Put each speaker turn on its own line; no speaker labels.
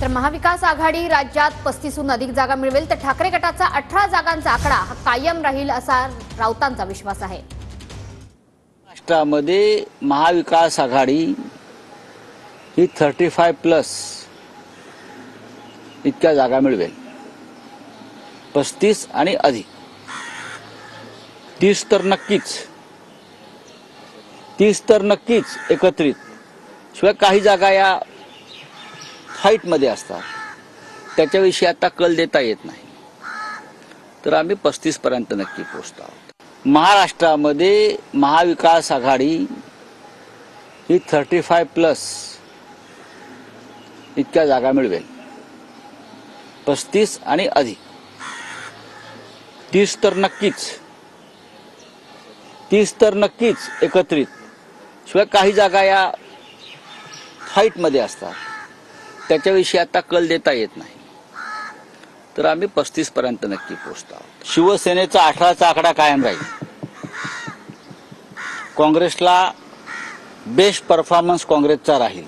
तर महाविकास आघाडी राज्यात 35हून अधिक जागा मिळवेल तर ठाकरे गटाचा 18 जागांचा आकडा हा कायम राहील असा राऊतांचा विश्वास आहे।
महाराष्ट्रामध्ये महाविकास आघाडी ही 35+ इतक्या जागा मिळवेल। 35 आणि अधिक 30 तर नक्कीच एकत्रित, शिवाय काही जागा या फाईटमध्ये असतात, त्याच्याविषयी आता कल देता येत नाही। तर आम्ही 35 पर्यंत नक्की पोहोचतो आहोत। महाराष्ट्रामध्ये महाविकास आघाडी ही 35+ इतक्या जागा मिळवेल। 35 आणि अधिक 30 तर नक्कीच एकत्रित, शिवाय काही जागा या फाईटमध्ये असतात, त्याच्याविषयी आता कल देता येत नाही। तर आम्ही 35 पर्यंत नक्की पोहोचतो आहोत। शिवसेनेचा 18चा आकडा कायम राहील। काँग्रेसला बेस्ट परफॉर्मन्स काँग्रेसचा राहील।